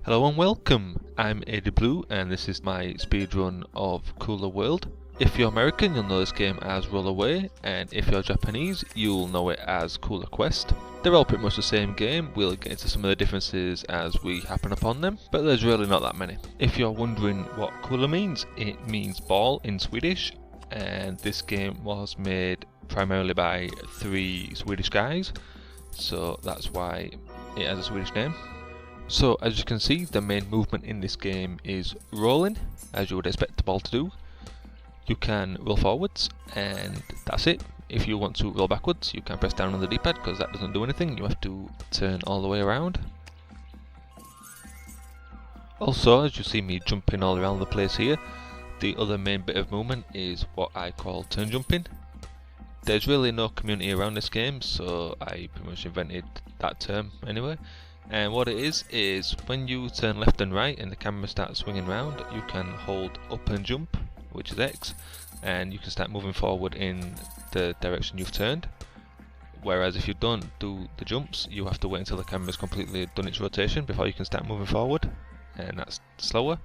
Hello and welcome, I'm AD Blue and this is my speedrun of Kula World. If you're American you'll know this game as Roll Away, and if you're Japanese you'll know it as Kula Quest. They're all pretty much the same game, we'll get into some of the differences as we happen upon them, but there's really not that many. If you're wondering what Kula means, it means ball in Swedish, and this game was made primarily by 3 Swedish guys, so that's why it has a Swedish name. So as you can see, the main movement in this game is rolling, as you would expect the ball to do. You can roll forwards and that's it. If you want to roll backwards you can press down on the D-pad because that doesn't do anything, you have to turn all the way around. Also, as you see me jumping all around the place here, the other main bit of movement is what I call turn jumping. There's really no community around this game, so I pretty much invented that term anyway. And what it is when you turn left and right and the camera starts swinging round, you can hold up and jump, which is X, and you can start moving forward in the direction you've turned. Whereas if you don't do the jumps, you have to wait until the camera's completely done its rotation before you can start moving forward, and that's slower.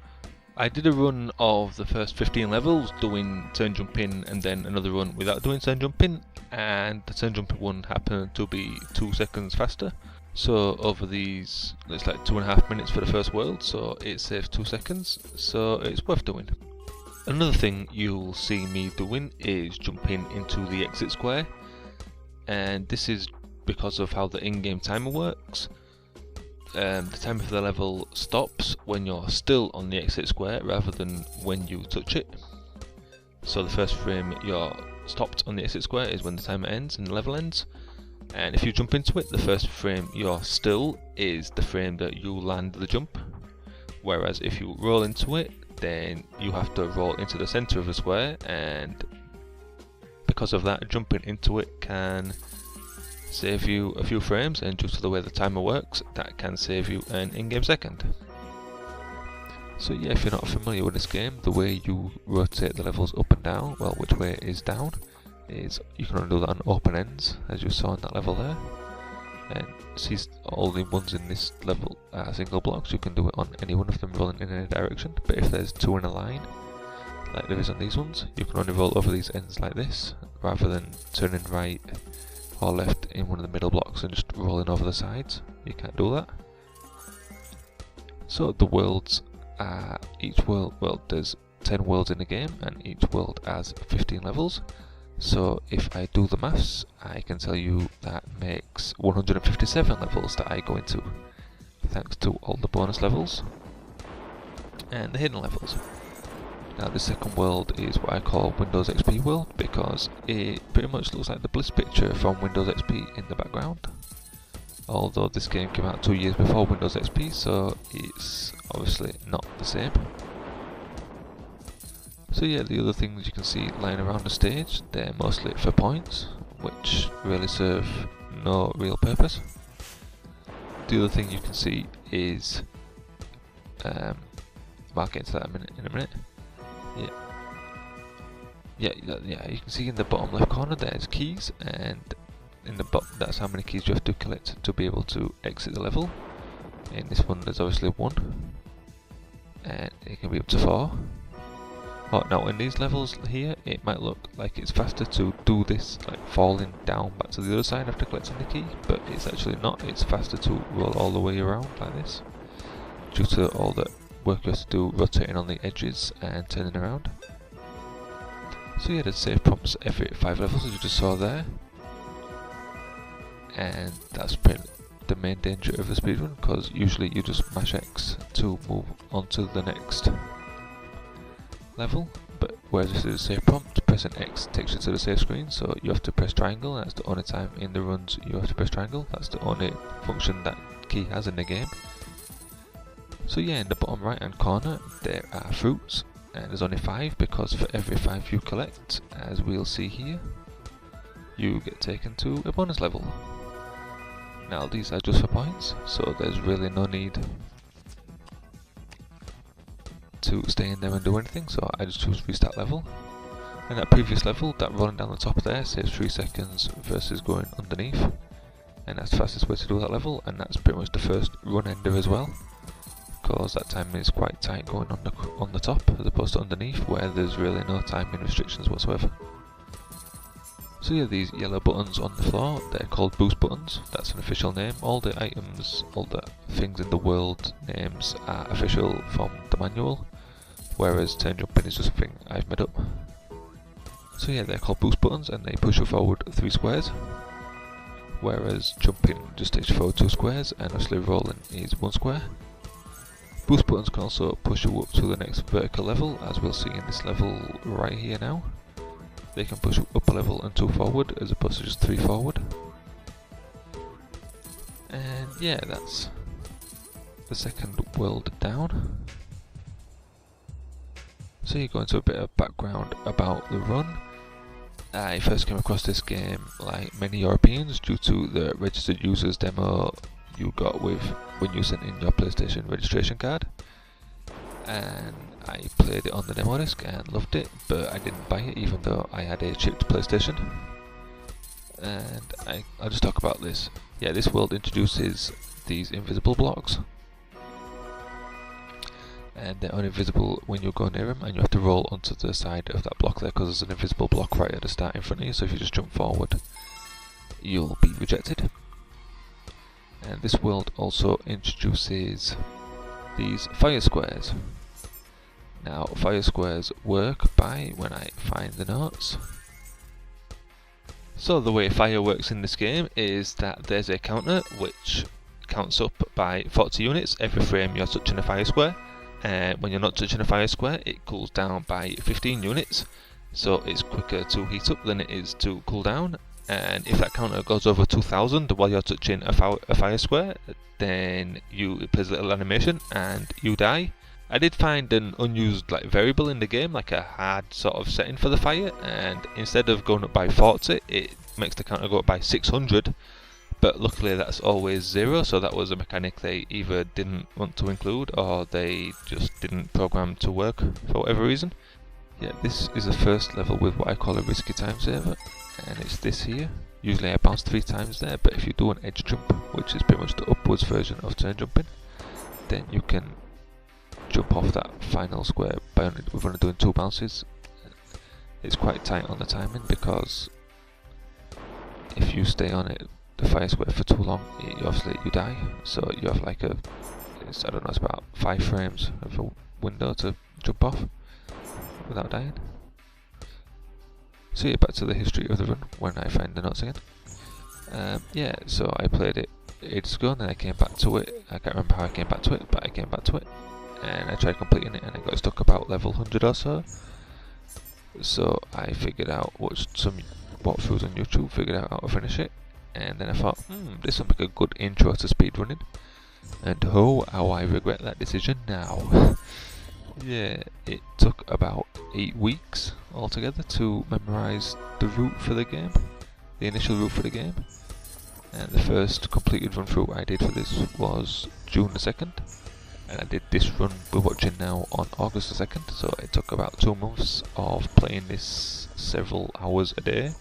I did a run of the first 15 levels doing turn jumping and then another run without doing turn jumping, and the turn jumping one happened to be 2 seconds faster. So over these, it's like 2.5 minutes for the first world, so it saves 2 seconds, so it's worth doing. Another thing you'll see me doing is jumping into the exit square, and this is because of how the in-game timer works. The timer for the level stops when you're still on the exit square rather than when you touch it. So the first frame you're stopped on the exit square is when the timer ends and the level ends. And if you jump into it, the first frame you're still is the frame that you land the jump. Whereas if you roll into it, then you have to roll into the center of the square, and because of that, jumping into it can save you a few frames, and due to the way the timer works, that can save you an in-game second. So yeah, if you're not familiar with this game, the way you rotate the levels up and down, well, which way is down, is you can only do that on open ends, as you saw in that level there. And see, all the ones in this level are single blocks, you can do it on any one of them rolling in any direction, but if there's 2 in a line, like there is on these ones, you can only roll over these ends like this, rather than turning right or left in one of the middle blocks and just rolling over the sides. You can't do that. So the worlds are, each world, well, there's 10 worlds in the game, and each world has 15 levels. So if I do the maths, I can tell you that makes 157 levels that I go into, thanks to all the bonus levels and the hidden levels. Now the second world is what I call Windows XP world, because it pretty much looks like the Bliss picture from Windows XP in the background. Although this game came out 2 years before Windows XP, so it's obviously not the same. So yeah, the other things you can see lying around the stage, they're mostly for points, which really serve no real purpose. The other thing you can see is, I'll get into that in a minute. Yeah, you can see in the bottom left corner there's keys, and in the bottom that's how many keys you have to collect to be able to exit the level. In this one there's obviously 1, and it can be up to 4. Oh, now in these levels here, it might look like it's faster to do this, like falling down back to the other side after collecting the key, but it's actually not. It's faster to roll all the way around like this, due to all the work you have to do rotating on the edges and turning around. So yeah, there's save prompts every 5 levels, as you just saw there, and that's the main danger of the speedrun, because usually you just mash X to move on to the next level, but whereas this is a save prompt, pressing X takes you to the save screen, so you have to press triangle, and that's the only time in the runs you have to press triangle. That's the only function that key has in the game. So yeah, in the bottom right hand corner there are fruits, and there's only 5, because for every 5 you collect, as we'll see here, you get taken to a bonus level. Now these are just for points, so there's really no need to stay in there and do anything, so I just choose restart level. And that previous level, that rolling down the top there, saves 3 seconds versus going underneath, and that's the fastest way to do that level, and that's pretty much the first run ender as well, because that timing is quite tight going on the top as opposed to underneath, where there's really no timing restrictions whatsoever. So yeah, these yellow buttons on the floor, they're called boost buttons. That's an official name. All the items, all the things in the world names are official from the manual, whereas turn jumping is just something I've made up. So yeah, they're called boost buttons and they push you forward 3 squares, whereas jumping just takes you forward 2 squares and obviously rolling is 1 square. Boost buttons can also push you up to the next vertical level, as we'll see in this level right here now. They can push up a level and 2 forward as opposed to just 3 forward. And yeah, that's the second world down. So you go into a bit of background about the run. I first came across this game, like many Europeans, due to the registered users demo you got with when you sent in your PlayStation registration card. And I played it on the demo disc and loved it, but I didn't buy it even though I had a chipped PlayStation. And I'll just talk about this. Yeah, this world introduces these invisible blocks. And they're only visible when you go near them, and you have to roll onto the side of that block there because there's an invisible block right at the start in front of you, so if you just jump forward you'll be rejected. And this world also introduces these fire squares. Now fire squares work by, when I find the notes. So the way fire works in this game is that there's a counter which counts up by 40 units every frame you're touching a fire square. When you're not touching a fire square, it cools down by 15 units, so it's quicker to heat up than it is to cool down. And if that counter goes over 2000 while you're touching a fire square, then it plays a little animation and you die. I did find an unused variable in the game, like a hard sort of setting for the fire, and instead of going up by 40, it makes the counter go up by 600. But luckily that's always 0, so that was a mechanic they either didn't want to include or they just didn't program to work for whatever reason. Yeah, this is the first level with what I call a risky time saver, and it's this here. Usually I bounce 3 times there, but if you do an edge jump, which is pretty much the upwards version of turn jumping, then you can jump off that final square with only doing 2 bounces. It's quite tight on the timing because if you stay on it, the fire square, for too long, you die. So you have it's about 5 frames of a window to jump off without dying. So yeah, back to the history of the run when I find the notes again. Yeah, so I played it ages ago and then I came back to it. I can't remember how I came back to it, but I came back to it and I tried completing it and I got stuck about level 100 or so. So I figured out, watched some walkthroughs on YouTube, figured out how to finish it. And then I thought, this will make a good intro to speedrunning. And oh, how I regret that decision now. Yeah, it took about 8 weeks altogether to memorise the route for the game, the initial route for the game. And the first completed run through I did for this was June the 2nd. And I did this run we're watching now on August the 2nd, so it took about 2 months of playing this several hours a day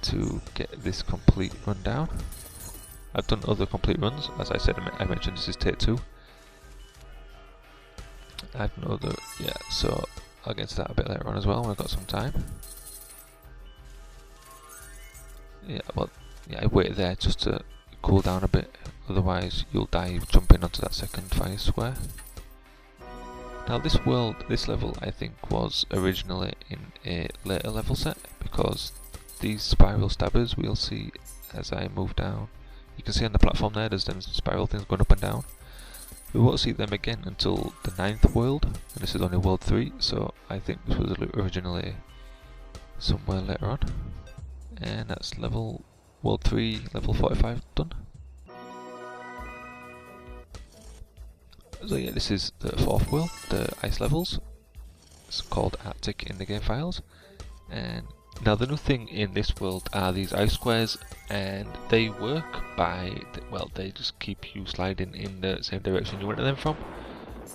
to get this complete run down. I've done other complete runs, as I said, I mentioned this is take 2. I've done other, yeah, so I'll get to that a bit later on as well when I've got some time. Yeah, well, yeah, I waited there just to cool down a bit, otherwise you'll die jumping onto that second fire square. Now this level I think was originally in a later level set, because these spiral stabbers we'll see as I move down. You can see on the platform there, there's them spiral things going up and down. We won't see them again until the 9th world, and this is only world 3, so I think this was originally somewhere later on. And that's world 3, level 45 done. So yeah, this is the 4th world, the ice levels. It's called Arctic in the game files. And now the new thing in this world are these ice squares, and they work by, well, they just keep you sliding in the same direction you went to them from.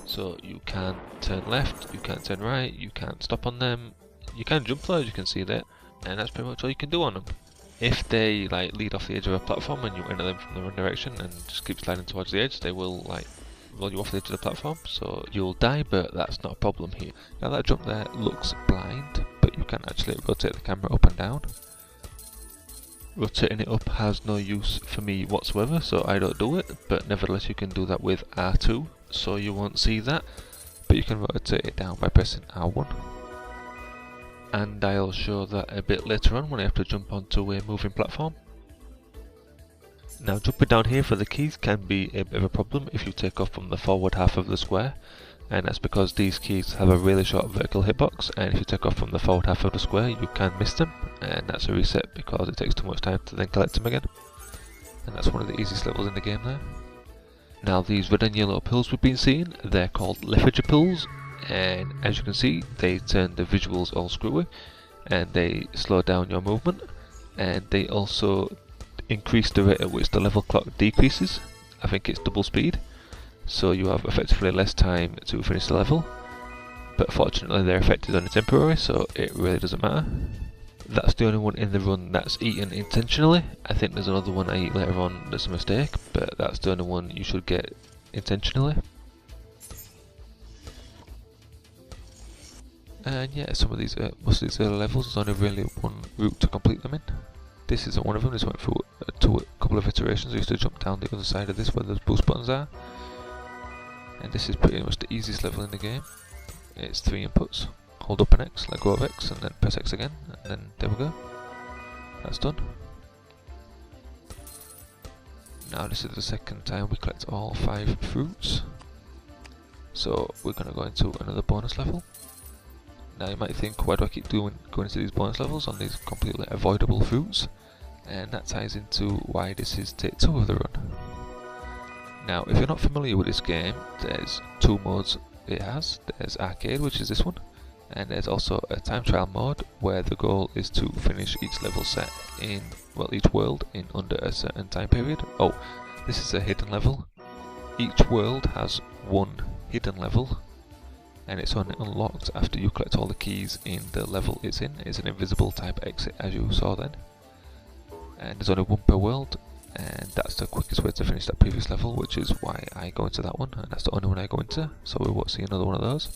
So you can't turn left, you can't turn right, you can't stop on them. You can jump though, as you can see there, and that's pretty much all you can do on them. If they lead off the edge of a platform and you enter them from the wrong direction and just keep sliding towards the edge, they will roll you off the edge of the platform, so you'll die, but that's not a problem here. Now that jump there looks blind, but you can actually rotate the camera up and down. Rotating it up has no use for me whatsoever, so I don't do it, but nevertheless you can do that with R2, so you won't see that, but you can rotate it down by pressing R1. And I'll show that a bit later on when I have to jump onto a moving platform. Now jumping down here for the keys can be a bit of a problem if you take off from the forward half of the square, and that's because these keys have a really short vertical hitbox, and if you take off from the forward half of the square you can miss them, and that's a reset because it takes too much time to then collect them again. And that's one of the easiest levels in the game there. Now these red and yellow pills we've been seeing, they're called lethargy pills, and as you can see they turn the visuals all screwy, and they slow down your movement, and they also increase the rate at which the level clock decreases. I think it's double speed, so you have effectively less time to finish the level, but fortunately their effect is only temporary, so it really doesn't matter. That's the only one in the run that's eaten intentionally. I think there's another one I eat later on that's a mistake, but that's the only one you should get intentionally. And yeah, some of these, most of these early levels, there's only really one route to complete them in. This isn't one of them. This went through a couple of iterations. I used to jump down the other side of this where those boost buttons are. And this is pretty much the easiest level in the game. It's 3 inputs. Hold up an X, let go of X, and then press X again, and then there we go. That's done. Now this is the second time we collect all 5 fruits. So we're going to go into another bonus level. Now you might think, why do I keep going into these bonus levels on these completely avoidable fruits? And that ties into why this is take 2 of the run. Now if you're not familiar with this game, there's 2 modes it has. There's arcade, which is this one, and there's also a time trial mode where the goal is to finish each level set in, well, each world in under a certain time period. Oh, this is a hidden level. Each world has 1 hidden level, and it's only unlocked after you collect all the keys in the level it's in. It's an invisible type exit, as you saw then. And there's only 1 per world, and that's the quickest way to finish that previous level, which is why I go into that one, and that's the only one I go into, so we won't see another one of those.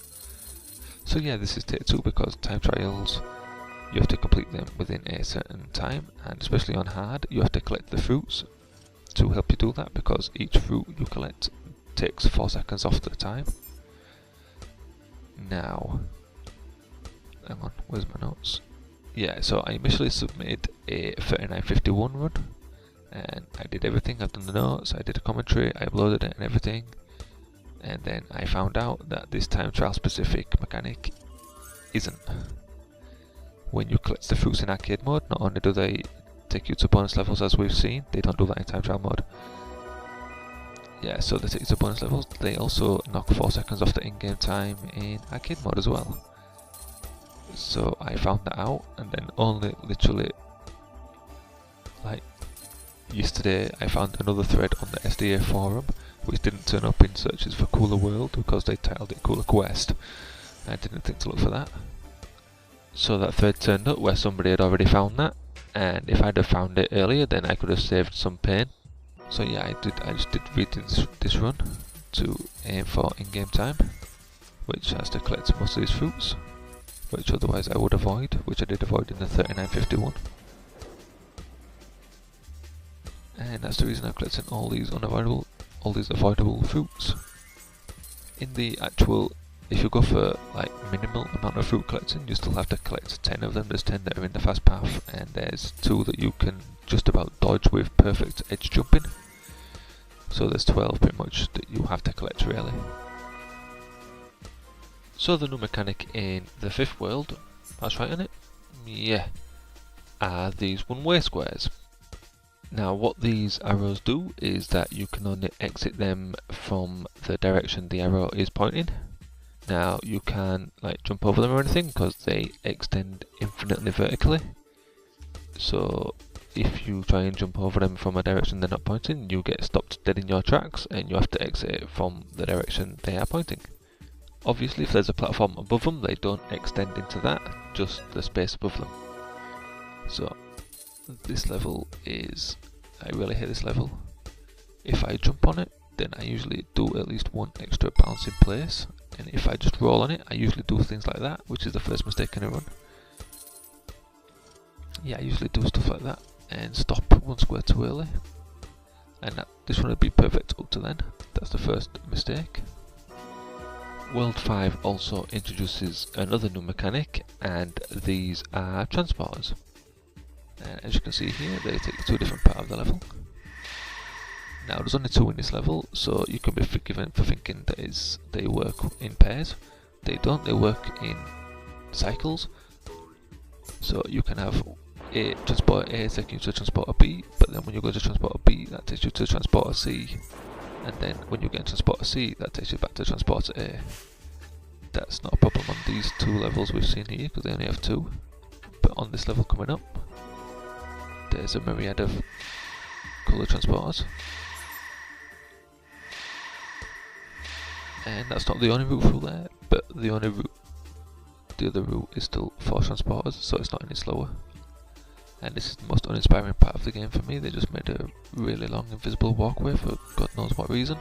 So yeah, this is take 2 because time trials, you have to complete them within a certain time, and especially on hard, you have to collect the fruits to help you do that, because each fruit you collect takes 4 seconds off the time. Now, hang on, where's my notes? Yeah, so I initially submitted a 3951 run, and I did everything. I've done the notes, I did a commentary, I uploaded it and everything, and then I found out that this time trial specific mechanic isn't. When you collect the fruits in arcade mode, not only do they take you to bonus levels as we've seen, they don't do that in time trial mode. Yeah, so they take you to bonus levels, they also knock 4 seconds off the in-game time in arcade mode as well. So I found that out, and then only literally like yesterday I found another thread on the SDA forum which didn't turn up in searches for Kula World because they titled it Kula Quest. I didn't think to look for that. So that thread turned up where somebody had already found that, and if I'd have found it earlier then I could have saved some pain. So yeah, I just did read this run to aim for in-game time, which has to collect most of these fruits, which otherwise I would avoid, which I did avoid in the 3951. And that's the reason I'm collecting all these avoidable fruits. In the actual, if you go for like minimal amount of fruit collecting, you still have to collect 10 of them. There's 10 that are in the fast path, and there's 2 that you can just about dodge with perfect edge jumping. So there's 12 pretty much that you have to collect really. So the new mechanic in the 5th world, that's right, isn't it? Yeah, are these one-way squares. Now what these arrows do is that you can only exit them from the direction the arrow is pointing. Now you can't like jump over them or anything because they extend infinitely vertically. So if you try and jump over them from a direction they're not pointing, you get stopped dead in your tracks and you have to exit it from the direction they are pointing. Obviously if there's a platform above them, they don't extend into that, just the space above them. So this level is, I really hate this level. If I jump on it, then I usually do at least one extra bounce in place, and if I just roll on it, I usually do things like that, which is the first mistake in a run. Yeah, I usually do stuff like that and stop one square too early, and this one would be perfect up to then. That's the first mistake. World 5 also introduces another new mechanic, and these are transporters. And as you can see here, they take you to a different part of the level. Now there's only 2 in this level, so you can be forgiven for thinking that they work in pairs. They don't, they work in cycles. So you can have a transporter A taking you to transporter B, but then when you go to transporter B, that takes you to transporter C, and then when you get to transporter C, that takes you back to transporter A. That's not a problem on these 2 levels we've seen here, because they only have 2. But on this level coming up, there's a myriad of Kula transporters. And that's not the only route through there, but the other route is still 4 transporters, so it's not any slower. And this is the most uninspiring part of the game for me. They just made a really long invisible walkway for God knows what reason.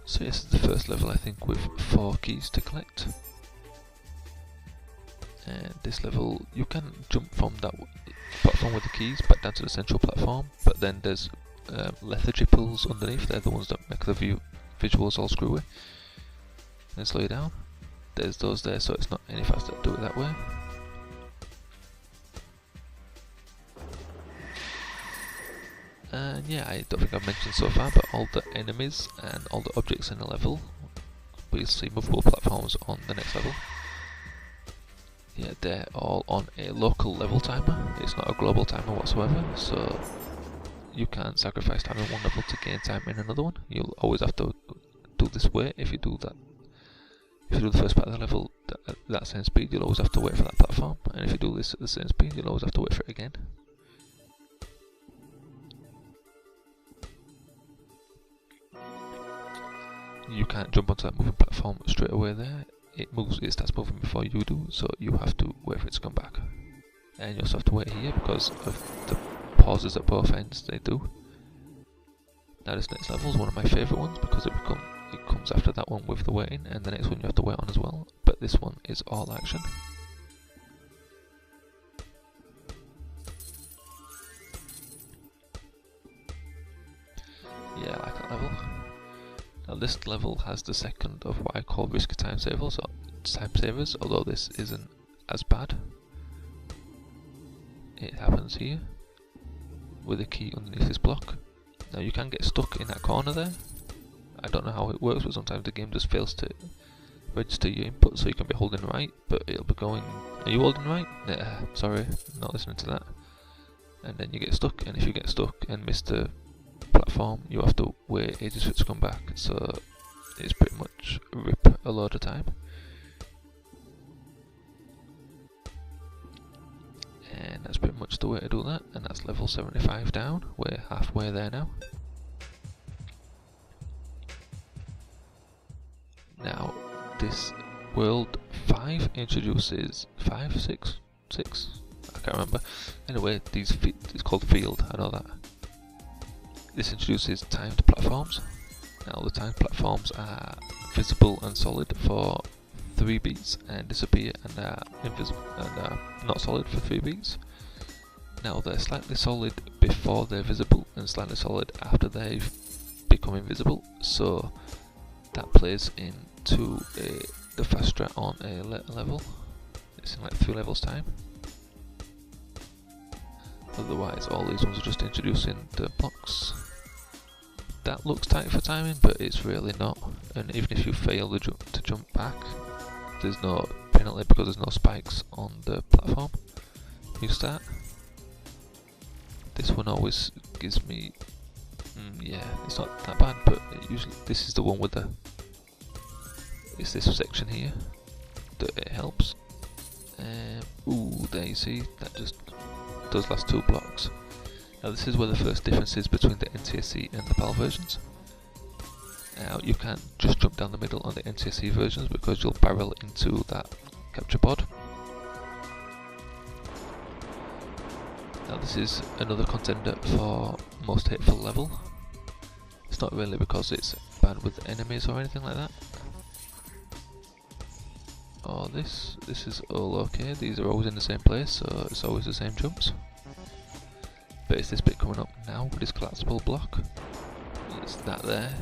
So yes, it's the first level I think with 4 keys to collect. And this level, you can jump from that platform with the keys back down to the central platform, but then there's lethargy pools underneath. They're the ones that make the visuals all screwy and slow you down. There's those there, so it's not any faster to do it that way. And yeah, I don't think I've mentioned so far, but all the enemies and all the objects in the level, we'll see movable platforms on the next level. Yeah, they're all on a local level timer. It's not a global timer whatsoever, so you can't sacrifice time in one level to gain time in another one. You'll always have to do this way. If you do that, if you do the first part of the level at that same speed, you'll always have to wait for that platform, and if you do this at the same speed, you'll always have to wait for it again. You can't jump onto that moving platform straight away there. It starts moving before you do, so you have to wait for it to come back. And you also have to wait here because of the pauses at both ends they do. Now this next level is one of my favourite ones because it comes after that one with the waiting, and the next one you have to wait on as well, but this one is all action. Yeah, I like that level. Now this level has the second of what I call risky time savers, although this isn't as bad. It happens here with a key underneath this block. Now you can get stuck in that corner there. I don't know how it works, but sometimes the game just fails to register your input, so you can be holding right, but it'll be going, are you holding right? Sorry, not listening to that. And then you get stuck, and if you get stuck and miss the platform, you have to wait ages for it to come back, so it's pretty much rip a lot of time. And that's pretty much the way to do that, and that's level 75 down. We're halfway there now. Now this World 5 introduces 5, 6, I can't remember. Anyway, it's called Field, I know that. This introduces timed platforms. Now the timed platforms are visible and solid for 3 beats and disappear and are invisible and are not solid for 3 beats. Now they're slightly solid before they're visible and slightly solid after they've become invisible, so that plays into the fast strat on a later level. It's in like 3 levels time. Otherwise all these ones are just introducing the blocks. That looks tight for timing, but it's really not, and even if you fail to jump back, there's no penalty because there's no spikes on the platform you start. This one always gives me, yeah, it's not that bad, but usually this is the one with it's this section here that it helps. Ooh, there you see, that just those last 2 blocks. Now this is where the first difference is between the NTSC and the PAL versions. Now you can't just jump down the middle on the NTSC versions because you'll barrel into that capture pod. this is another contender for most hateful level. It's not really because it's bad with enemies or anything like that. Oh, this is all okay. These are always in the same place, so it's always the same jumps. But it's this bit coming up now with this collapsible block. It's that there.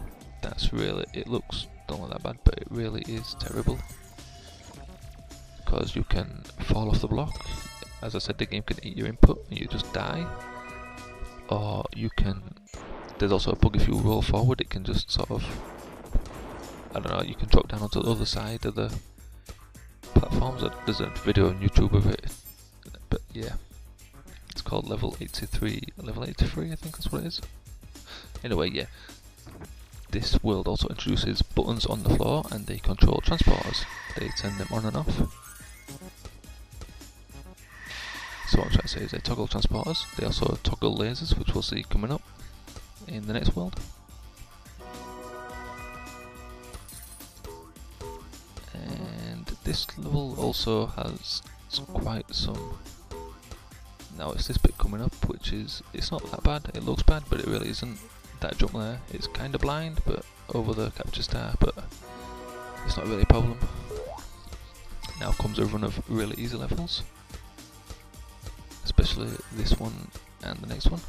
That's really, it looks don't look that bad, but it really is terrible. Because you can fall off the block. As I said, the game can eat your input and you just die. Or you can, there's also a bug if you roll forward, it can just sort of, I don't know, you can drop down onto the other side of the platforms. There's a video on YouTube of it, but yeah, it's called level 83 I think that's what it is. Anyway, yeah, this world also introduces buttons on the floor and they control transporters. They turn them on and off. So what I'm trying to say is they toggle transporters. They also toggle lasers, which we'll see coming up in the next world. And this level also has quite some. Now it's this bit coming up, which is, it's not that bad. It looks bad, but it really isn't. That jump there, it's kind of blind, but over the capture star, but it's not really a problem. Now comes a run of really easy levels, especially this one and the next one.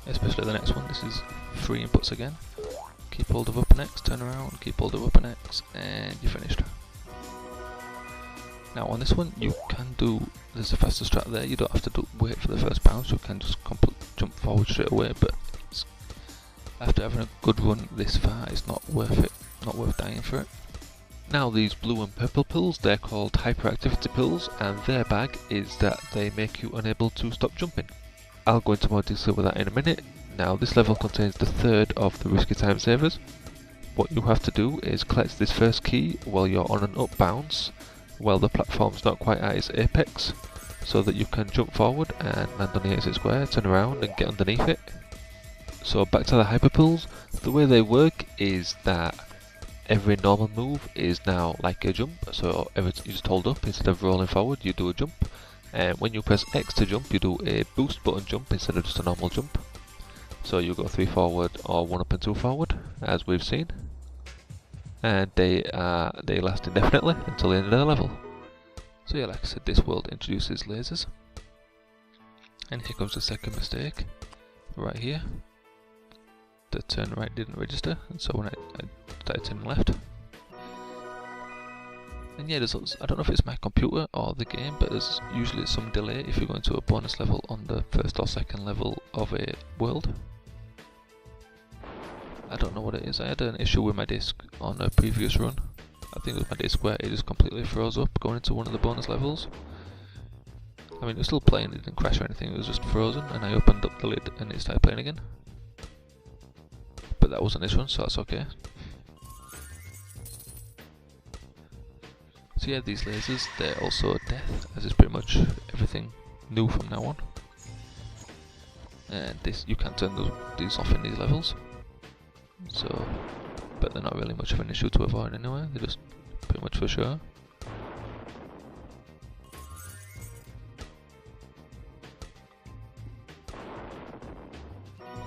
Especially the next one. This is 3 inputs again. Keep hold of up and X, turn around, keep hold of up and X, and you're finished. Now on this one, you can do, there's a faster strat there. You don't have to wait for the first bounce. You can just jump forward straight away. But after having a good run this far, it's not worth it. Not worth dying for it. Now these blue and purple pills, they're called hyperactivity pills, and their bag is that they make you unable to stop jumping. I'll go into more detail with that in a minute. Now this level contains the third of the risky time savers. What you have to do is collect this first key while you're on an up bounce, while the platform's not quite at its apex, so that you can jump forward and land on the exit square, turn around and get underneath it. So back to the hyper pills, the way they work is that every normal move is now like a jump, so you just hold up instead of rolling forward, you do a jump, and when you press X to jump, you do a boost button jump instead of just a normal jump. So you go 3 forward or 1 up and 2 forward, as we've seen, and they last indefinitely until the end of the level. So yeah, like I said, this world introduces lasers, and here comes the second mistake, right here. The turn right didn't register, and so when I started turning left. And yeah, I don't know if it's my computer or the game, but there's usually some delay if you go into a bonus level on the first or second level of a world. I don't know what it is. I had an issue with my disc on a previous run. I think it was my disc where it just completely froze up going into one of the bonus levels. I mean, it was still playing, it didn't crash or anything, it was just frozen, and I opened up the lid and it started playing again. But that wasn't this one, so that's okay. So yeah, these lasers, they're also death, as is pretty much everything new from now on. And this, you can't turn these off in these levels. So, but they're not really much of an issue to avoid anyway, they're just pretty much for sure.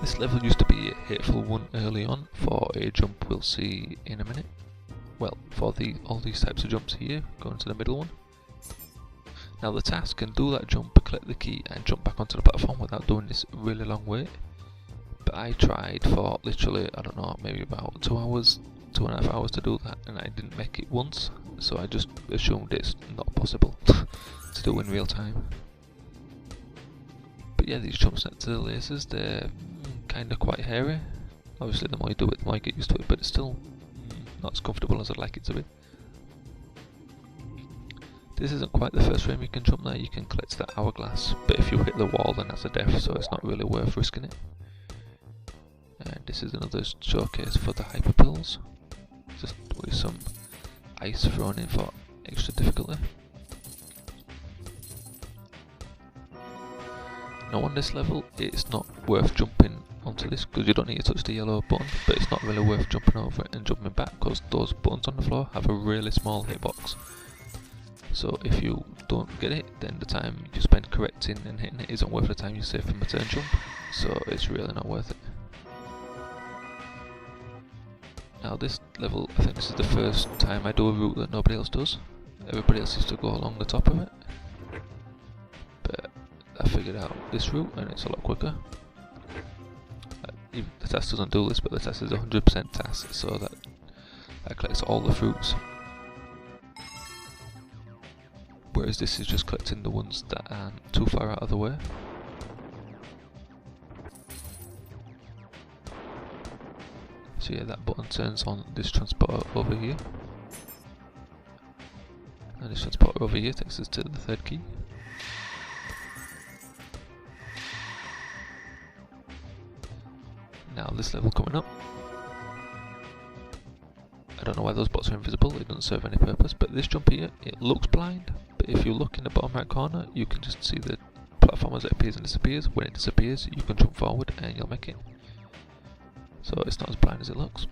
This level used to be a hateful one early on for a jump we'll see in a minute. Well, for all these types of jumps here, going to the middle one. Now the task can do that jump, collect the key and jump back onto the platform without doing this really long wait. But I tried for literally, I don't know, maybe about 2 hours, 2.5 hours to do that, and I didn't make it once, so I just assumed it's not possible to do in real time. But yeah, these jumps next to the lasers, they're kind of quite hairy. Obviously the more you do it, the more you get used to it, but it's still not as comfortable as I'd like it to be. This isn't quite the first frame you can jump there, you can collect that hourglass, but if you hit the wall then that's a death, so it's not really worth risking it. And this is another showcase for the hyper pills, just with some ice thrown in for extra difficulty. Now on this level, it's not worth jumping onto this because you don't need to touch the yellow button, but it's not really worth jumping over it and jumping back because those buttons on the floor have a really small hitbox. So if you don't get it, then the time you spend correcting and hitting it isn't worth the time you save from a turn jump, so it's really not worth it. Now this level, I think this is the first time I do a route that nobody else does. Everybody else used to go along the top of it, but I figured out this route and it's a lot quicker. Even the task doesn't do this, but the task is 100% task, so that collects all the fruits. Whereas this is just collecting the ones that aren't too far out of the way. So yeah, that button turns on this transporter over here. And this transporter over here takes us to the third key. Now this level coming up. I don't know why those bots are invisible, it doesn't serve any purpose, but this jump here, it looks blind, but if you look in the bottom right corner, you can just see the platform as it appears and disappears. When it disappears, you can jump forward and you'll make it. So it's not as blind as it looks.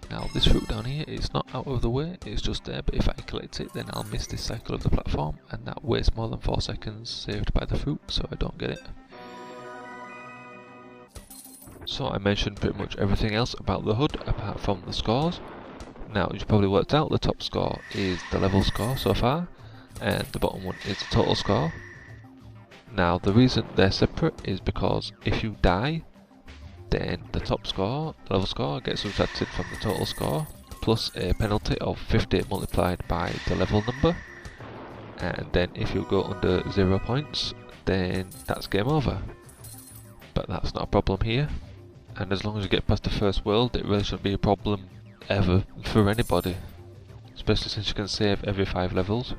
Now this route down here is not out of the way, it's just there, but if I collect it then I'll miss this cycle of the platform, and that wastes more than 4 seconds saved by the fruit, so I don't get it. So I mentioned pretty much everything else about the HUD apart from the scores. Now as you probably worked out, the top score is the level score so far, and the bottom one is the total score. Now the reason they're separate is because if you die, then the top score, the level score, gets subtracted from the total score, plus a penalty of 50 multiplied by the level number, and then if you go under 0 points, then that's game over. But that's not a problem here, and as long as you get past the first world, it really shouldn't be a problem ever for anybody, especially since you can save every 5 levels.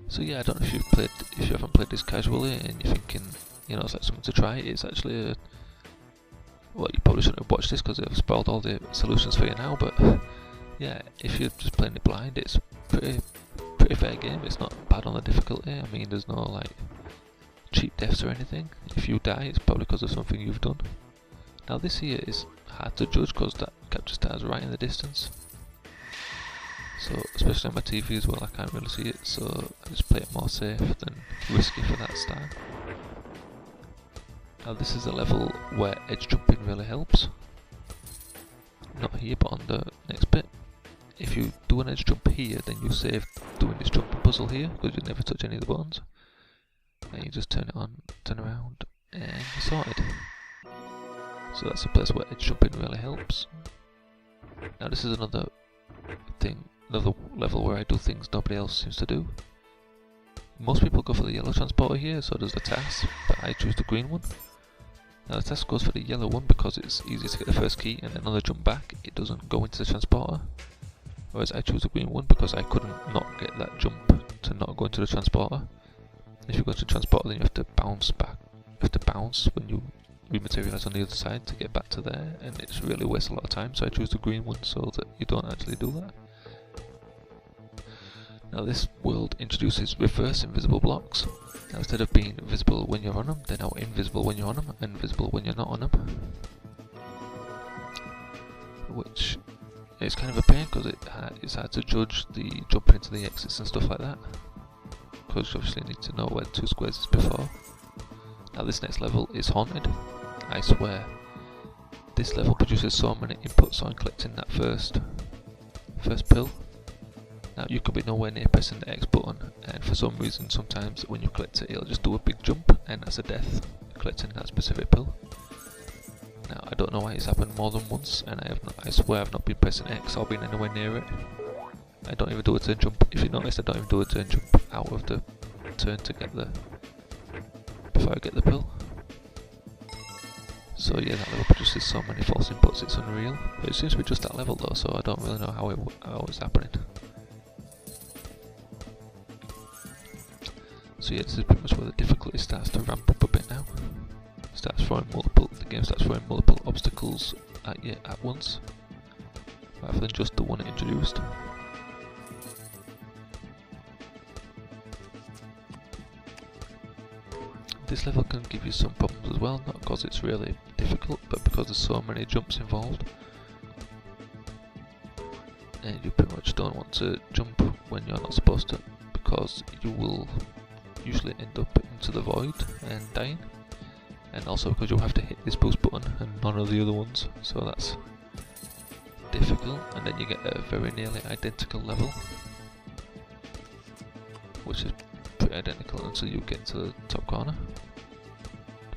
So yeah, I don't know if you haven't played this casually and you're thinking, you know, it's like something to try. It's actually well, you probably shouldn't have watched this because I've spoiled all the solutions for you now, but yeah, if you're just playing it blind, it's pretty fair game. It's not bad on the difficulty. I mean, there's no like cheap deaths or anything. If you die, it's probably because of something you've done. Now this here is hard to judge because that capture star is right in the distance. So, especially on my TV as well, I can't really see it, so I just play it more safe than risky for that star. Now this is a level where edge jumping really helps. Not here, but on the next bit. If you do an edge jump here, then you save doing this jumping puzzle here, because you never touch any of the buttons. And you just turn it on, turn around, and you're sorted. So that's a place where edge jumping really helps. Now this is another thing, another level where I do things nobody else seems to do. Most people go for the yellow transporter here, so does the task, but I choose the green one. Now the task goes for the yellow one because it's easier to get the first key, and then on the jump back it doesn't go into the transporter. Whereas I choose the green one because I couldn't not get that jump to not go into the transporter. If you go to the transporter, then you have to bounce back. You have to bounce when you rematerialise on the other side to get back to there, and it's really wastes a lot of time, so I choose the green one so that you don't actually do that. Now this world introduces reverse invisible blocks. Now instead of being visible when you're on them, they're now invisible when you're on them and visible when you're not on them. Which is kind of a pain because it's hard to judge the jumping into the exits and stuff like that. Because you obviously need to know where 2 squares is before. Now this next level is haunted. I swear, this level produces so many inputs on collecting that first pill. Now you could be nowhere near pressing the X button, and for some reason sometimes when you collect it it'll just do a big jump, and that's a death, collecting that specific pill. Now I don't know why it's happened more than once, and I swear I've not been pressing X or been anywhere near it. I don't even do a turn jump. If you notice, I don't even do a turn jump out of the turn to get before I get the pill. So yeah, that level produces so many false inputs, it's unreal. But it seems to be just that level though, so I don't really know how it's happening. So yeah, this is pretty much where the difficulty starts to ramp up a bit now. The game starts throwing multiple obstacles at you at once, rather than just the one it introduced. This level can give you some problems as well, not because it's really difficult, but because there's so many jumps involved. And you pretty much don't want to jump when you're not supposed to, because you will usually end up into the void and dying. And also because you'll have to hit this boost button and none of the other ones, so that's difficult. And then you get a very nearly identical level, which is pretty identical until you get to the top corner.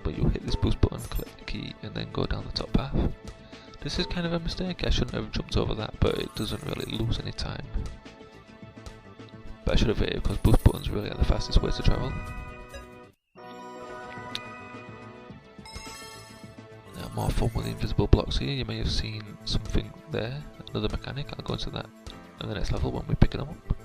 But you hit this boost button, collect the key, and then go down the top path. This is kind of a mistake, I shouldn't have jumped over that, but it doesn't really lose any time. But I should have waited because boost buttons really are the fastest way to travel. Now more fun with the invisible blocks here, you may have seen something there, another mechanic. I'll go into that in the next level when we pick them up.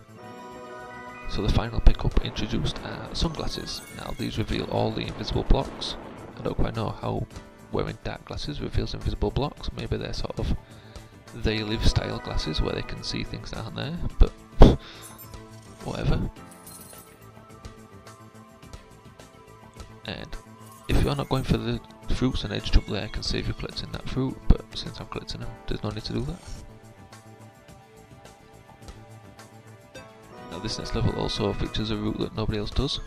So the final pickup introduced are sunglasses. Now these reveal all the invisible blocks. I don't quite know how wearing dark glasses reveals invisible blocks. Maybe they're sort of they live style glasses where they can see things that aren't there, but whatever. And if you're not going for the fruits, an edge jump there can save you collecting that fruit, but since I'm collecting them, there's no need to do that. Now this next level also features a route that nobody else does.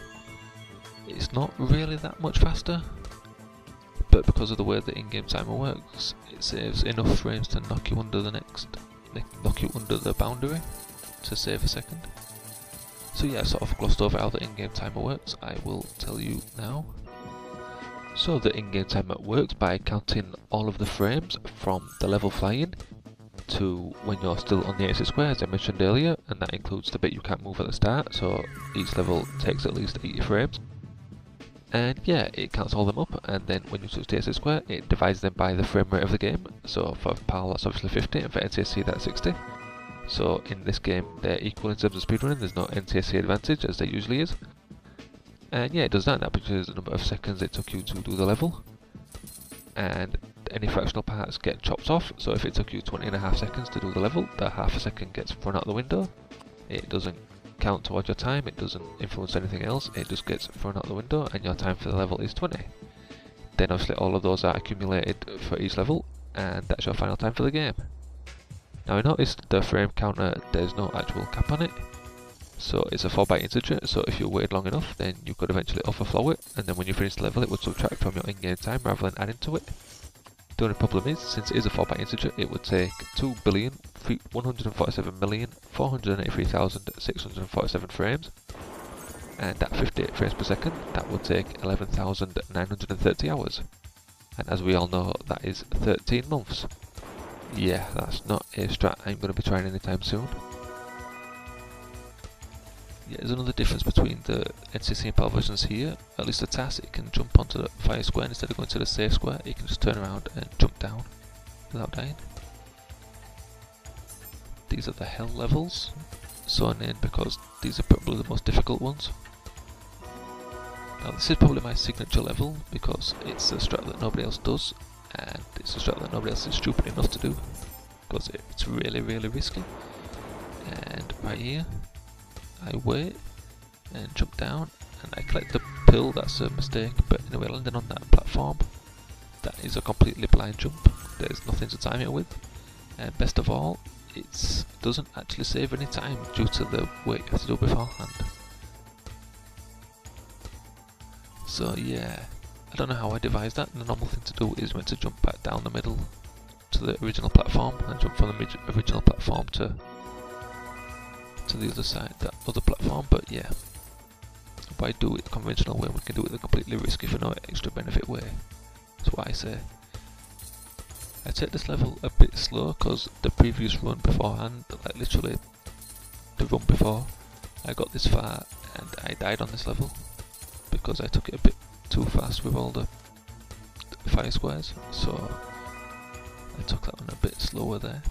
It's not really that much faster, but because of the way the in-game timer works, it saves enough frames to knock you under the boundary to save a second. So yeah, I sort of glossed over how the in-game timer works. I will tell you now. So the in-game timer works by counting all of the frames from the level flying to when you're still on the 86 square, as I mentioned earlier, and that includes the bit you can't move at the start, so each level takes at least 80 frames. And yeah, it counts all them up, and then when you touch the 86 square, it divides them by the frame rate of the game. So for PAL that's obviously 50, and for NTSC that's 60. So in this game they're equal in terms of speedrunning, there's no NTSC advantage as there usually is. And yeah, it does that because the number of seconds it took you to do the level. And any fractional parts get chopped off, so if it took you 20.5 seconds to do the level, that half a second gets thrown out the window. It doesn't count towards your time, it doesn't influence anything else, it just gets thrown out the window and your time for the level is 20. Then obviously all of those are accumulated for each level, and that's your final time for the game. Now I noticed the frame counter, there's no actual cap on it, so it's a 4-byte integer, so if you waited long enough then you could eventually overflow it, and then when you finish the level it would subtract from your in-game time rather than adding to it. The only problem is, since it is a 4-byte integer, it would take 2,147,483,647 frames, and at 58 frames per second, that would take 11,930 hours. And as we all know, that is 13 months. Yeah, that's not a strat I'm going to be trying anytime soon. Yeah, there's another difference between the NCC and PAL versions here. At least the TAS, it can jump onto the fire square instead of going to the safe square. It can just turn around and jump down without dying. These are the hell levels, so named because these are probably the most difficult ones. Now this is probably my signature level because it's a strat that nobody else does, and it's a strat that nobody else is stupid enough to do because it's really risky. And right here I wait and jump down and I collect the pill. That's a mistake, but anyway, landing on that platform, that is a completely blind jump, there's nothing to time it with, and best of all, it doesn't actually save any time due to the wait you have to do beforehand. So yeah, I don't know how I devised that. The normal thing to do is meant to jump back down the middle to the original platform and jump from the original platform to the other side, that other platform, but yeah, if I do it the conventional way, we can do it the completely risky for no extra benefit way. That's what I say. I take this level a bit slow because the previous run beforehand, like literally the run before, I got this far and I died on this level because I took it a bit too fast with all the fire squares, so I took that one a bit slower there.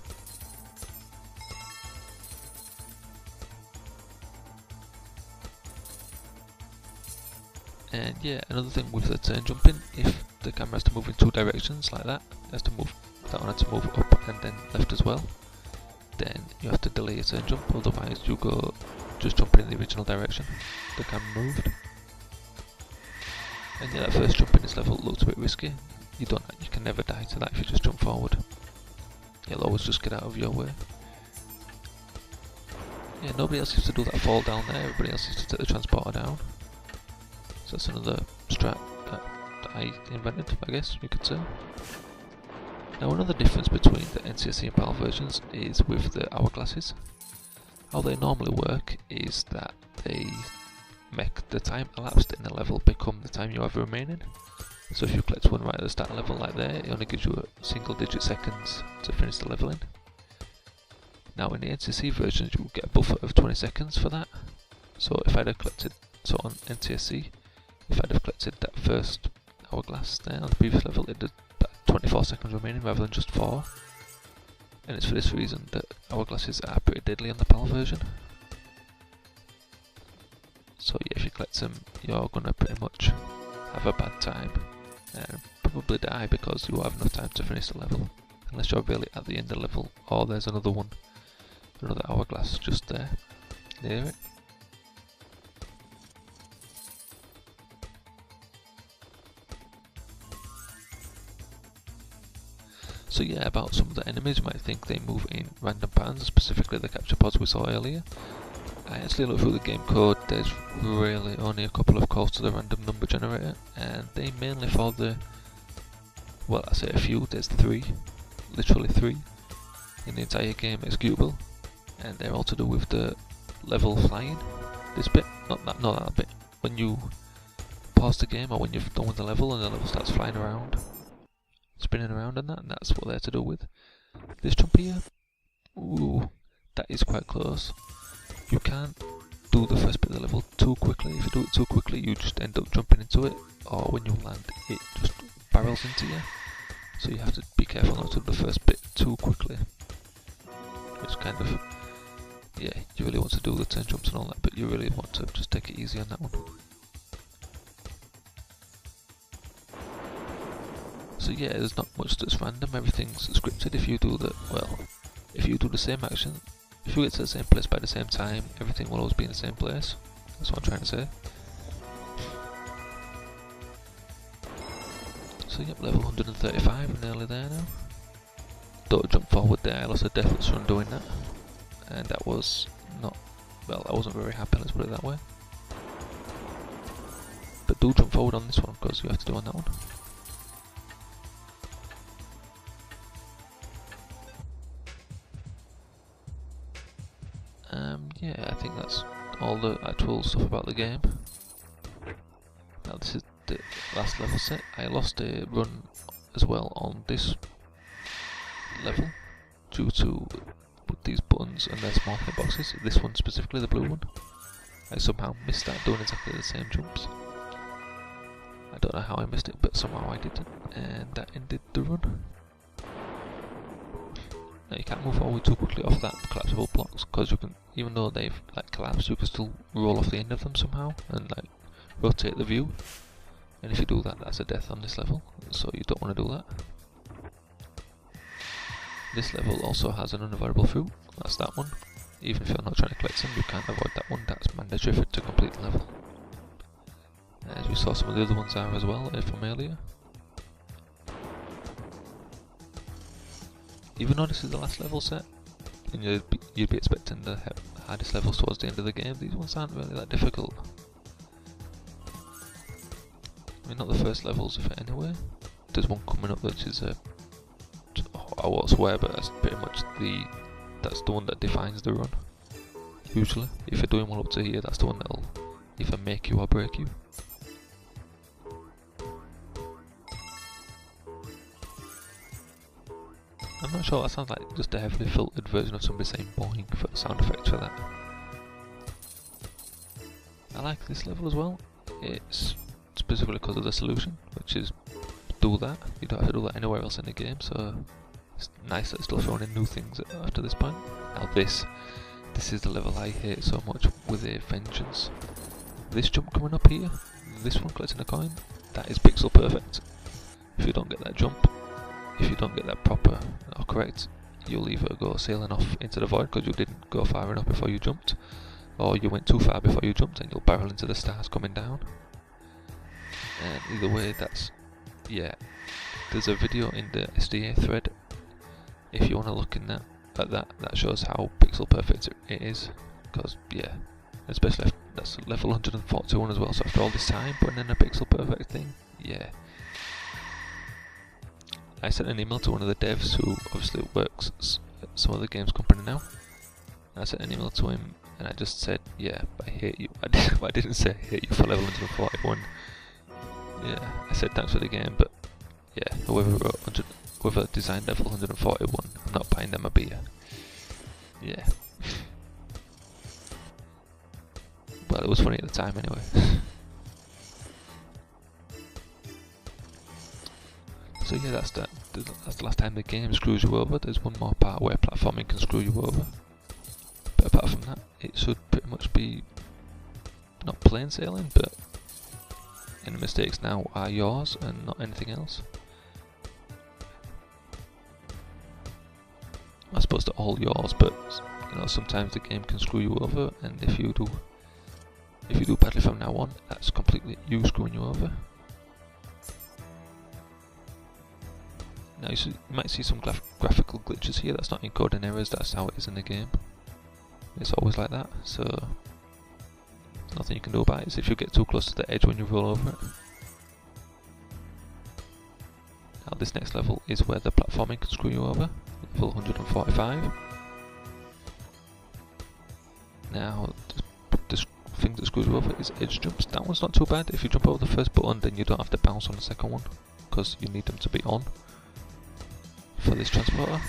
And yeah, another thing with the turn jumping, if the camera has to move in two directions like that, that one has to move up and then left as well, then you have to delay your turn jump, otherwise you go just jumping in the original direction the camera moved. And yeah, that first jump in this level looks a bit risky. You can never die to that if you just jump forward. You'll always just get out of your way. Yeah, nobody else used to do that fall down there, everybody else used to take the transporter down. So that's another strat that I invented, I guess you could say. Now another difference between the NCSE and PAL versions is with the hourglasses. How they normally work is that they make the time elapsed in a level become the time you have remaining. So if you collect one right at the start of the level like there, it only gives you a single digit seconds to finish the leveling. Now in the NCSE versions you will get a buffer of 20 seconds for that. So if I'd have collected, so on NCSE, if I'd have collected that first hourglass there on the previous level, it did 24 seconds remaining rather than just 4. And it's for this reason that hourglasses are pretty deadly on the PAL version. So yeah, if you collect them, you're gonna pretty much have a bad time and probably die because you won't have enough time to finish the level. Unless you're really at the end of the level, or there's another one, another hourglass just there, near it. So yeah, about some of the enemies, you might think they move in random patterns, specifically the capture pods we saw earlier. I actually looked through the game code, there's really only a couple of calls to the random number generator, and they mainly follow the, well I say a few, there's 3, literally 3, in the entire game executable, and they're all to do with the level flying, this bit, not that bit, when you pause the game or when you've done with the level and the level starts flying around, spinning around and that's what they're to do with. This jump here, ooh, that is quite close. You can't do the first bit of the level too quickly. If you do it too quickly, you just end up jumping into it, or when you land, it just barrels into you. So you have to be careful not to do the first bit too quickly. It's kind of, yeah, you really want to do the turn jumps and all that, but you really want to just take it easy on that one. So yeah, there's not much that's random, everything's scripted. If you do the same action, if you get to the same place by the same time, everything will always be in the same place. That's what I'm trying to say. So yep, level 135, we're nearly there now. Don't jump forward there, I lost a deathless run doing that. And that was not, well, I wasn't very happy, let's put it that way. But do jump forward on this one, because you have to do on that one. Yeah, I think that's all the actual stuff about the game. Now this is the last level set. I lost a run as well on this level due to these buttons and their small hitboxes. This one specifically, the blue one. I somehow missed that doing exactly the same jumps. I don't know how I missed it, but somehow I did it, and that ended the run. Now you can't move forward too quickly off that collapsible blocks, because you can, even though they've like collapsed, you can still roll off the end of them somehow and like rotate the view. And if you do that, that's a death on this level, so you don't want to do that. This level also has an unavoidable fruit, that's that one. Even if you're not trying to collect them, you can't avoid that one, that's mandatory for it to complete the level. As we saw, some of the other ones are as well from earlier. Even though this is the last level set, and you'd be expecting the hardest levels towards the end of the game, these ones aren't really that difficult. I mean, not the first levels of it anyway. There's one coming up which is I won't swear, but that's pretty much that's the one that defines the run. Usually, if you're doing well up to here, that's the one that'll either make you or break you. I'm not sure, that sounds like just a heavily filtered version of somebody saying boing for the sound effect for that. I like this level as well. It's specifically because of the solution, which is do that. You don't have to do that anywhere else in the game, so it's nice that it's still throwing in new things after this point. Now this is the level I hate so much with a vengeance. This jump coming up here, this one collecting a coin, that is pixel perfect. If you don't get that jump, if you don't get that proper or correct, you'll either go sailing off into the void because you didn't go far enough before you jumped, or you went too far before you jumped and you'll barrel into the stars coming down. And either way, that's, yeah, there's a video in the SDA thread if you want to look in that at that shows how pixel perfect it is, because yeah, especially if that's level 141 as well, so after all this time putting in a pixel perfect thing, yeah. I sent an email to one of the devs who obviously works at some other games company now. I sent an email to him and I just said, yeah, I hate you. I didn't say I hate you for level 141. Yeah, I said thanks for the game, but yeah, whoever designed level 141, I'm not buying them a beer. Yeah. Well, it was funny at the time anyway. So yeah, that's the last time the game screws you over. There's one more part where platforming can screw you over. But apart from that, it should pretty much be not plain sailing, but any mistakes now are yours and not anything else. I suppose they're all yours, but you know, sometimes the game can screw you over, and if you do badly from now on, that's completely you screwing you over. Now you might see some graphical glitches here. That's not encoding errors, that's how it is in the game. It's always like that, so there's nothing you can do about it. If you get too close to the edge when you roll over it. Now this next level is where the platforming can screw you over. Level 145. Now the thing that screws you over is edge jumps. That one's not too bad. If you jump over the first button, then you don't have to bounce on the second one, because you need them to be on for this transporter.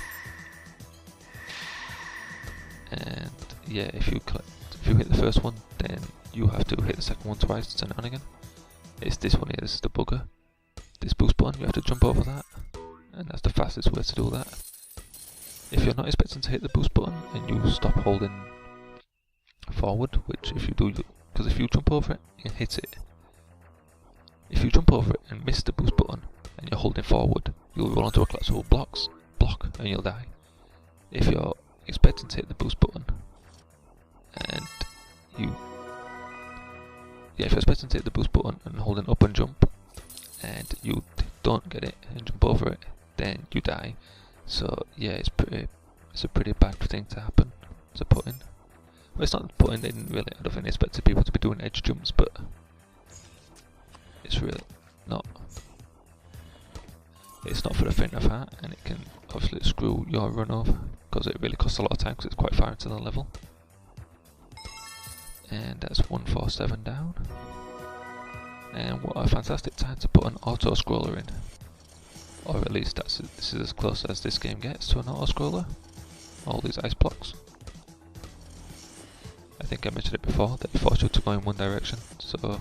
And yeah, if you hit the first one, then you have to hit the second one twice to turn it on again. It's this one here, this is the bugger. This boost button, you have to jump over that, and that's the fastest way to do that. If you're not expecting to hit the boost button and you stop holding forward, which if you do, because if you jump over it and hit it, if you jump over it and miss the boost button and you're holding forward, you'll roll onto a collapsible block and you'll die. If you're expecting to hit the boost button and if you're expecting to hit the boost button and holding up and jump and you don't get it and jump over it, then you die. So yeah, it's a pretty bad thing to happen, to put in. Well, it's not put in, I don't think they expected people to be doing edge jumps, but it's really not. It's not for the faint of heart, and it can obviously screw your run over, because it really costs a lot of time, because it's quite far into the level. And that's 147 down. And what a fantastic time to put an auto scroller in. Or at least this is as close as this game gets to an auto scroller. All these ice blocks. I think I mentioned it before, that it forces you to go in one direction, so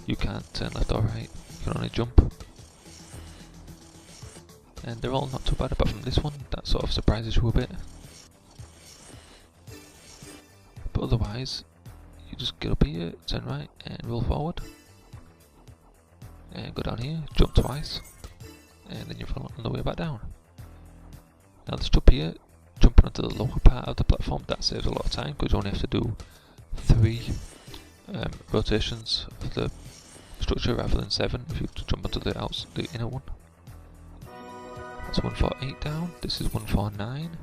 you can't turn left or right, you can only jump. And they're all not too bad apart from this one, that sort of surprises you a bit. But otherwise, you just get up here, turn right and roll forward. And go down here, jump twice, and then you roll on the way back down. Now this jump here, jumping onto the lower part of the platform, that saves a lot of time, because you only have to do 3 rotations of the structure rather than 7 if you jump onto the inner one. That's 148 down, this is 149.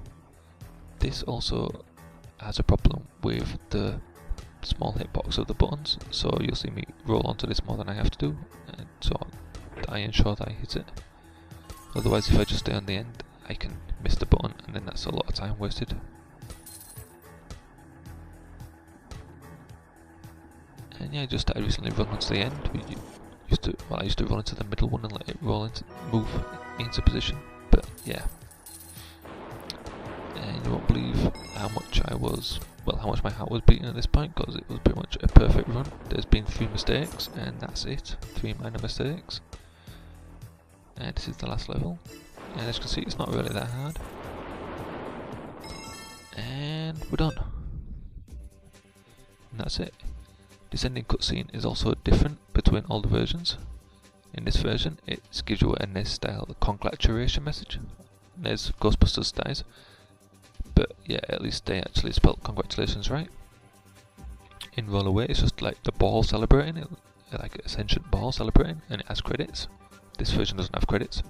This also has a problem with the small hitbox of the buttons, so you'll see me roll onto this more than I have to do, and so I ensure that I hit it. Otherwise, if I just stay on the end, I can miss the button, and then that's a lot of time wasted. And yeah, I just started recently running onto the end. I used to run into the middle one and let it move into position, but yeah. And you won't believe how much how much my heart was beating at this point, because it was pretty much a perfect run. There's been 3 mistakes, and that's it. 3 minor mistakes. And this is the last level. And as you can see, it's not really that hard. And we're done. And that's it. This ending cutscene is also different between all the versions. In this version, it gives you a NES style congratulation message. NES Ghostbusters dies. But yeah, at least they actually spelled congratulations right. In Roll Away, it's just like the ball celebrating it, like a sentient ball celebrating, and it has credits. This version doesn't have credits.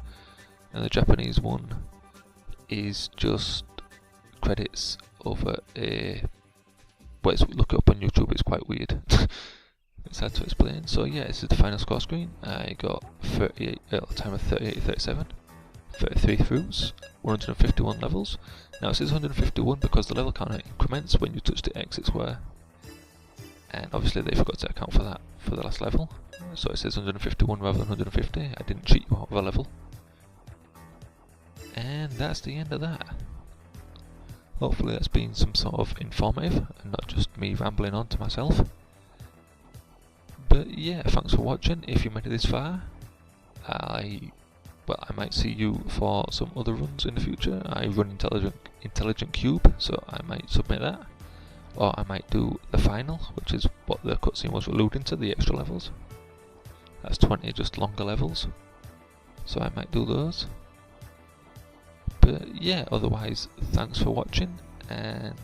And the Japanese one is just credits over a... Well, look it up on YouTube, it's quite weird. It's hard to explain. So yeah, this is the final score screen. I got 38, a time of 38:37, 33 throughs, 151 levels. Now it says 151 because the level counter increments when you touch the exit square. And obviously they forgot to account for that for the last level. So it says 151 rather than 150. I didn't cheat you out of a level. And that's the end of that. Hopefully that's been some sort of informative and not just me rambling on to myself. But yeah, thanks for watching. If you made it this far, I might see you for some other runs in the future. I run Intelligent Cube, so I might submit that. Or I might do the final, which is what the cutscene was alluding to, the extra levels. That's 20 just longer levels. So I might do those. But yeah, otherwise, thanks for watching, and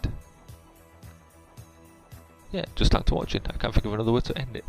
yeah, just thanks for watching. I can't think of another way to end it.